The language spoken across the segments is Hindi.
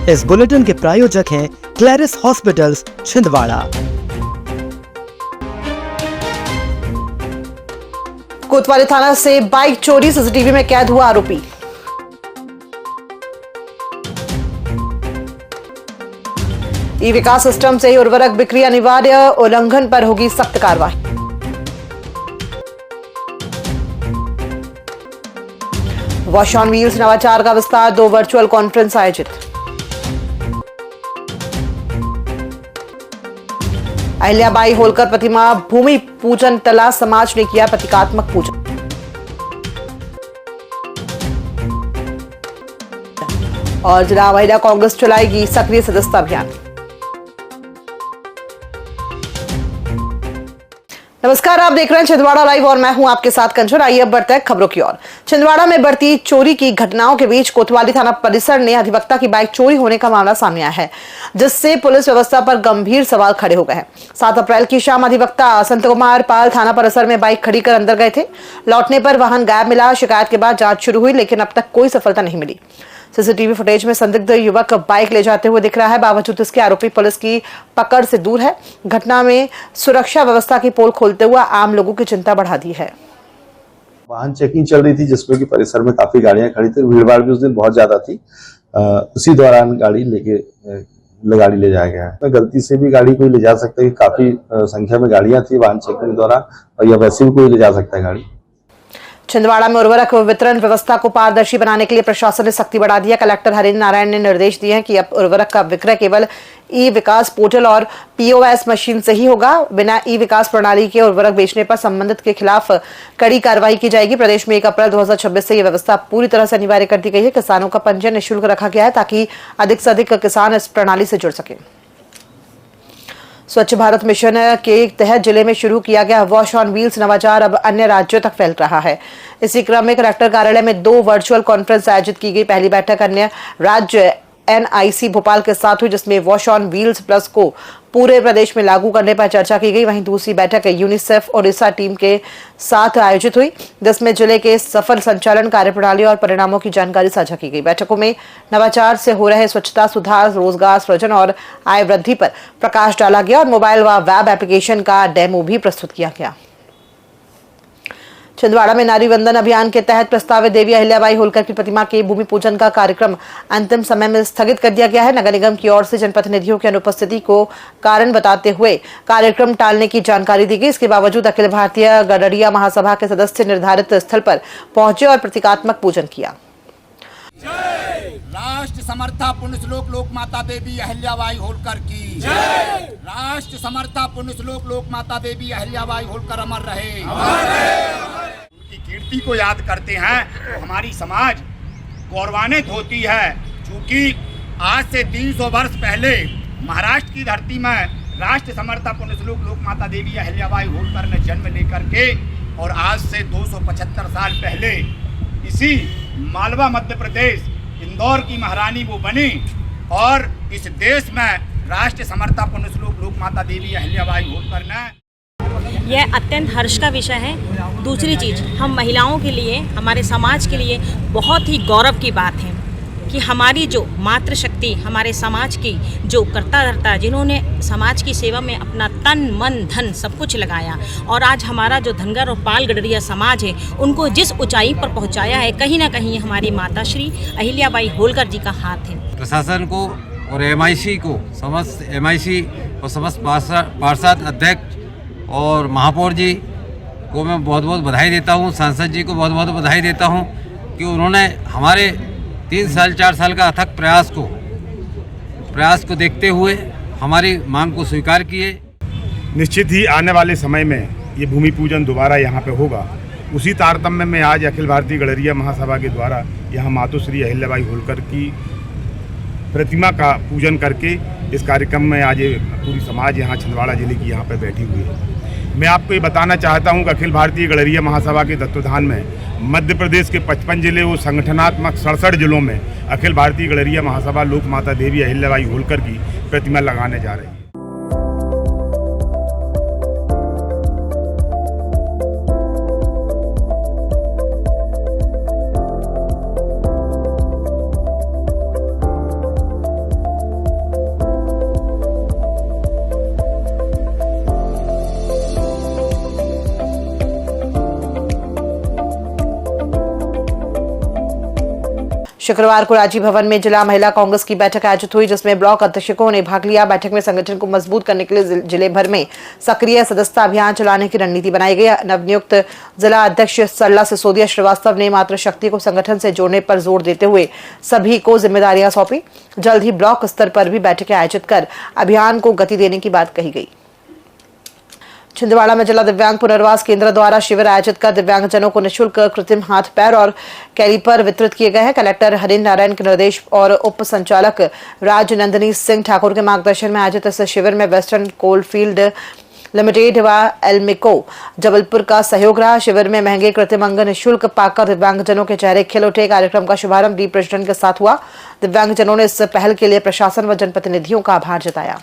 इस बुलेटिन के प्रायोजक हैं क्लैरिस हॉस्पिटल्स छिंदवाड़ा। कोतवाली थाना से बाइक चोरी, सीसीटीवी में कैद हुआ आरोपी। ई विकास सिस्टम से ही उर्वरक बिक्री अनिवार्य, उल्लंघन पर होगी सख्त कार्रवाई। वॉश ऑन व्हील्स नवाचार का विस्तार, 2 वर्चुअल कॉन्फ्रेंस आयोजित। अहिल्याबाई होलकर प्रतिमा भूमि पूजन, तला समाज ने किया प्रतीकात्मक पूजन। और जिला महिला कांग्रेस चलाएगी सक्रिय सदस्यता अभियान। नमस्कार, आप देख रहे हैं छिंदवाड़ा लाइव और मैं हूं आपके साथ कंचन। आइए अब बढ़ते हैं खबरों की ओर। छिंदवाड़ा में बढ़ती चोरी की घटनाओं के बीच कोतवाली थाना परिसर ने अधिवक्ता की बाइक चोरी होने का मामला सामने आया है, जिससे पुलिस व्यवस्था पर गंभीर सवाल खड़े हो गए हैं। 7 अप्रैल की शाम अधिवक्ता संत कुमार पाल थाना परिसर में बाइक खड़ी कर अंदर गए थे। लौटने पर वाहन गायब मिला। शिकायत के बाद जांच शुरू हुई, लेकिन अब तक कोई सफलता नहीं मिली। सीसीटीवी फुटेज में संदिग्ध युवक बाइक ले जाते हुए दिख रहा है। बावजूद इसके आरोपी पुलिस की पकड़ से दूर है। घटना में सुरक्षा व्यवस्था की पोल खोलते हुए आम लोगों की चिंता बढ़ा दी है। वाहन चेकिंग चल रही थी, जिसमें कि परिसर में काफी गाड़ियां खड़ी थी। भीड़भाड़ भी उस दिन बहुत ज्यादा थी। उसी दौरान गाड़ी ले जाया गया है। गलती से भी गाड़ी कोई ले जा सकता है। काफी संख्या में गाड़ियां थी वाहन चेकिंग के दौरान, और या वैसे भी कोई ले जा सकता है गाड़ी। छिंदवाड़ा में उर्वरक वितरण व्यवस्था को पारदर्शी बनाने के लिए प्रशासन ने सख्ती बढ़ा दी है। कलेक्टर हरेंद्र नारायण ने निर्देश दिए हैं कि अब उर्वरक का विक्रय केवल ई विकास पोर्टल और पीओएस मशीन से ही होगा। बिना ई विकास प्रणाली के उर्वरक बेचने पर संबंधित के खिलाफ कड़ी कार्रवाई की जाएगी। प्रदेश में 1 अप्रैल 2026 से यह व्यवस्था पूरी तरह से अनिवार्य कर दी गई है। किसानों का पंजीयन निःशुल्क रखा गया है, ताकि अधिक से अधिक किसान इस प्रणाली से जुड़ सके। स्वच्छ भारत मिशन के तहत जिले में शुरू किया गया वॉश ऑन व्हील्स नवाचार अब अन्य राज्यों तक फैल रहा है। इसी क्रम में कलेक्टर कार्यालय में 2 वर्चुअल कॉन्फ्रेंस आयोजित की गई। पहली बैठक अन्य राज्य एनआईसी भोपाल के साथ हुई, जिसमें वॉश ऑन व्हील्स प्लस को पूरे प्रदेश में लागू करने पर चर्चा की गई। वहीं दूसरी बैठक यूनिसेफ ओडिशा टीम के साथ आयोजित हुई, जिसमें जिले के सफल संचालन, कार्यप्रणाली और परिणामों की जानकारी साझा की गई। बैठकों में नवाचार से हो रहे स्वच्छता सुधार, रोजगार सृजन और आय वृद्धि पर प्रकाश डाला गया और मोबाइल व वेब एप्लीकेशन का डेमो भी प्रस्तुत किया गया। छिंदवाड़ा में नारी वंदन अभियान के तहत प्रस्तावित देवी अहिल्याबाई होलकर की प्रतिमा के भूमि पूजन का कार्यक्रम अंतिम समय में स्थगित कर दिया गया है। नगर निगम की ओर से जनप्रतिनिधियों की अनुपस्थिति को कारण बताते हुए कार्यक्रम टालने की जानकारी दी गई। इसके बावजूद अखिल भारतीय गडरिया महासभा के सदस्य निर्धारित स्थल पर पहुंचे और प्रतीकात्मक पूजन किया। राष्ट्र समर्था पुण्य श्लोक लोक माता देवी अहिल्याबाई होलकर की जय। राष्ट्र समर्था पुण्य श्लोक लोक माता देवी अहिल्याबाई होलकर अमर रहे। उनकी कीर्ति को याद करते हैं तो हमारी समाज गौरवान्वित होती है, क्योंकि आज से 300 वर्ष पहले महाराष्ट्र की धरती में राष्ट्र समर्था पुण्य श्लोक लोक माता देवी अहिल्याबाई होलकर ने जन्म लेकर के, और आज से 275 साल पहले इसी मालवा मध्य प्रदेश इंदौर की महारानी वो बनी, और इस देश में राष्ट्र समर्था पुण्य श्लोक लोक माता देवी अहिल्याबाई होलकर ने। यह अत्यंत हर्ष का विषय है। दूसरी चीज़, हम महिलाओं के लिए, हमारे समाज के लिए बहुत ही गौरव की बात है कि हमारी जो मातृशक्ति, हमारे समाज की जो कर्ता धर्ता, जिन्होंने समाज की सेवा में अपना तन मन धन सब कुछ लगाया, और आज हमारा जो धनगर और पाल गडरिया समाज है, उनको जिस ऊंचाई पर पहुंचाया है, कहीं ना कहीं हमारी माता श्री अहिल्याबाई होलकर जी का हाथ है। प्रशासन को और एमआईसी को, समस्त एमआईसी और समस्त पार्षद अध्यक्ष और महापौर जी को मैं बहुत बहुत बधाई देता हूँ। सांसद जी को बहुत बहुत बधाई देता हूँ कि उन्होंने हमारे 3 साल 4 साल का अथक प्रयास को देखते हुए हमारी मांग को स्वीकार किए। निश्चित ही आने वाले समय में ये भूमि पूजन दोबारा यहाँ पे होगा। उसी तारतम्य में आज अखिल भारतीय गडरिया महासभा के द्वारा यहाँ मातोश्री अहिल्याबाई होलकर की प्रतिमा का पूजन करके इस कार्यक्रम में आज पूरी समाज यहाँ छिंदवाड़ा जिले की यहाँ पे बैठी हुई है। मैं आपको ये बताना चाहता हूँ कि अखिल भारतीय गडरिया महासभा के तत्वाधान में मध्य प्रदेश के 55 जिले और संगठनात्मक 67 जिलों में अखिल भारतीय गडरिया महासभा लोक माता देवी अहिल्याबाई होलकर की प्रतिमा लगाने जा रही है। शुक्रवार को राजीव भवन में जिला महिला कांग्रेस की बैठक आयोजित हुई, जिसमें ब्लॉक अध्यक्षों ने भाग लिया। बैठक में संगठन को मजबूत करने के लिए जिले भर में सक्रिय सदस्यता अभियान चलाने की रणनीति बनाई गई। नवनियुक्त जिला अध्यक्ष सरला सिसोदिया श्रीवास्तव ने मातृशक्ति को संगठन से जोड़ने पर जोर देते हुए सभी को जिम्मेदारियां सौंपी। जल्द ही ब्लॉक स्तर पर भी बैठकें आयोजित कर अभियान को गति देने की बात कही गई। छिंदवाड़ा में जिला दिव्यांग पुनर्वास केंद्र द्वारा शिविर आयोजित कर दिव्यांगजनों को निःशुल्क कृत्रिम हाथ पैर और कैलिपर वितरित किए गए हैं। कलेक्टर हरिंद्र नारायण के निर्देश और उप संचालक राजनंदिनी सिंह ठाकुर के मार्गदर्शन में आयोजित इस शिविर में वेस्टर्न कोलफील्ड लिमिटेड व एल्मिको जबलपुर का सहयोग रहा। शिविर में महंगे कृत्रिम अंग निःशुल्क पाकर दिव्यांगजनों के चेहरे खिल उठे। कार्यक्रम का शुभारंभ दीप प्रज्वलन के साथ हुआ। दिव्यांगजनों ने इस पहल के लिए प्रशासन व जनप्रतिनिधियों का आभार जताया।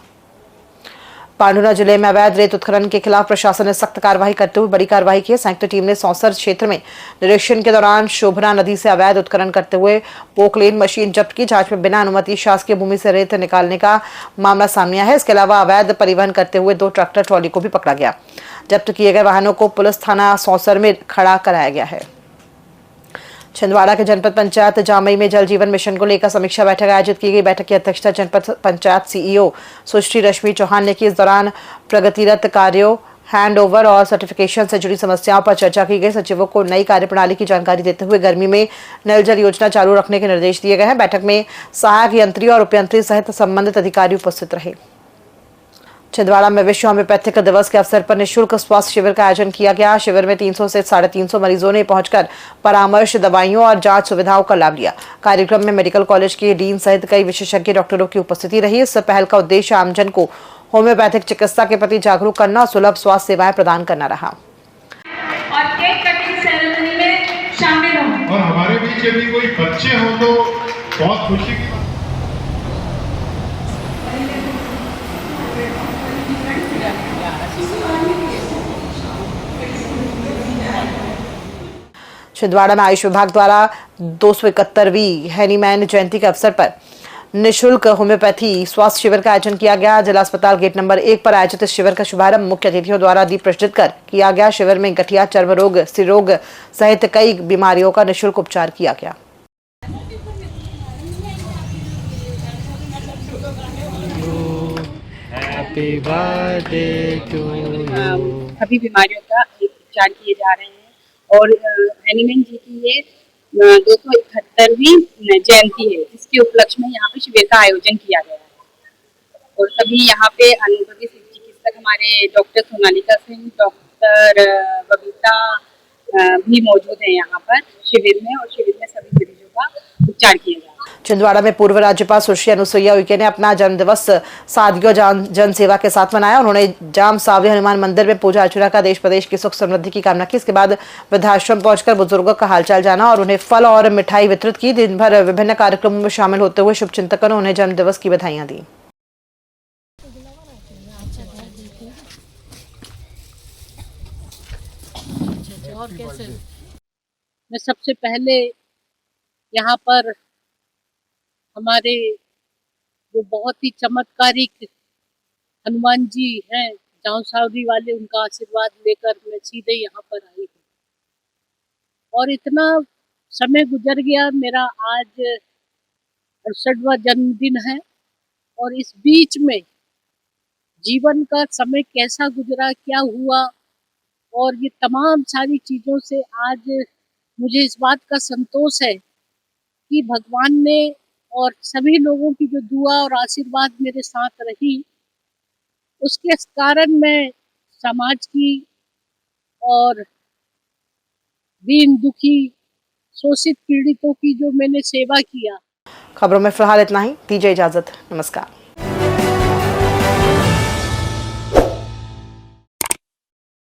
पांडुना जिले में अवैध रेत उत्खनन के खिलाफ प्रशासन ने सख्त कार्रवाई करते हुए बड़ी कार्रवाई की। संयुक्त टीम ने सौसर क्षेत्र में निरीक्षण के दौरान शोभना नदी से अवैध उत्खनन करते हुए पोकलेन मशीन जब्त की। जांच में बिना अनुमति शासकीय भूमि से रेत निकालने का मामला सामने आया है। इसके अलावा अवैध परिवहन करते हुए 2 ट्रैक्टर ट्रॉली को भी पकड़ा गया। जब्त किए गए वाहनों को पुलिस थाना सौसर में खड़ा कराया गया है। छिंदवाड़ा के जनपद पंचायत जामई में जल जीवन मिशन को लेकर समीक्षा बैठक आयोजित की गई। बैठक की अध्यक्षता जनपद पंचायत सीईओ सुश्री रश्मि चौहान ने की। इस दौरान प्रगतिरत कार्यों, हैंड ओवर और सर्टिफिकेशन से जुड़ी समस्याओं पर चर्चा की गई। सचिवों को नई कार्यप्रणाली की जानकारी देते हुए गर्मी में नल जल योजना चालू रखने के निर्देश दिए गए हैं। बैठक में सहायक यंत्री और उपयंत्री सहित संबंधित अधिकारी उपस्थित रहे। छिंदवाड़ा में विश्व होम्योपैथिक दिवस के अवसर पर निःशुल्क स्वास्थ्य शिविर का आयोजन किया गया। शिविर में 300 से 350 मरीजों ने पहुंचकर परामर्श, दवाइयों और जांच सुविधाओं का लाभ लिया। कार्यक्रम में मेडिकल कॉलेज के डीन सहित कई विशेषज्ञ डॉक्टरों की उपस्थिति रही। इस पहल का उद्देश्य आमजन को होम्योपैथिक चिकित्सा के प्रति जागरूक करना और सुलभ स्वास्थ्य सेवाएं प्रदान करना रहा। और केक कटिंग सेरेमनी में शामिल हों। और हमारे बीच यदि कोई बच्चे हों तो बहुत खुशी की छिंदवाड़ा में आयुष विभाग द्वारा 271वीं हैनीमैन जयंती के अवसर पर निःशुल्क होम्योपैथी स्वास्थ्य शिविर का आयोजन किया गया। जिला अस्पताल गेट नंबर 1 पर आयोजित इस शिविर का शुभारंभ मुख्य अतिथियों द्वारा दीप प्रज्वलित कर किया गया। शिविर में गठिया, चर्म रोग, स्त्री रोग सहित कई बीमारियों का निःशुल्क उपचार किया गया। सभी बीमारियों का उपचार किए जा रहे हैं और हैनीमैन जी की ये 271वीं जयंती है, जिसके उपलक्ष्य में यहाँ पे शिविर का आयोजन किया गया है। और सभी यहाँ पे अनुभवी चिकित्सक हमारे डॉक्टर सोनालिका सिंह, डॉक्टर बबीता भी मौजूद हैं यहाँ पर शिविर में, और शिविर में सभी मरीजों का उपचार किया गया। छिंदवाड़ा में पूर्व राज्यपाल सुश्री अनुसुईया उइके ने अपना जन्मदिवस सादगी और जन सेवा के साथ मनाया। उन्होंने जाम सावरी हनुमान मंदिर में पूजा अर्चना का देश प्रदेश की सुख समृद्धि की कामना की। इसके बाद वृद्धाश्रम पहुंचकर बुजुर्गों का हालचाल जाना और उन्हें फल और मिठाई वितरित की। दिन भर विभिन्न कार्यक्रमों में शामिल होते हुए शुभचिंतकों ने उन्हें जन्मदिवस की बधाइयां दी। मैं सबसे पहले यहाँ पर हमारे जो बहुत ही चमत्कारिक हनुमान जी हैं जामसावरी वाले, उनका आशीर्वाद लेकर मैं सीधे यहाँ पर आई हूँ। और इतना समय गुजर गया, मेरा आज 68वां जन्मदिन है और इस बीच में जीवन का समय कैसा गुजरा, क्या हुआ, और ये तमाम सारी चीज़ों से आज मुझे इस बात का संतोष है कि भगवान ने और सभी लोगों की जो दुआ और आशीर्वाद मेरे साथ रही, उसके कारण मैं समाज की और दीन दुखी शोषित पीड़ितों की जो मैंने सेवा किया। खबरों में फिलहाल इतना ही। दीजिए इजाजत। नमस्कार।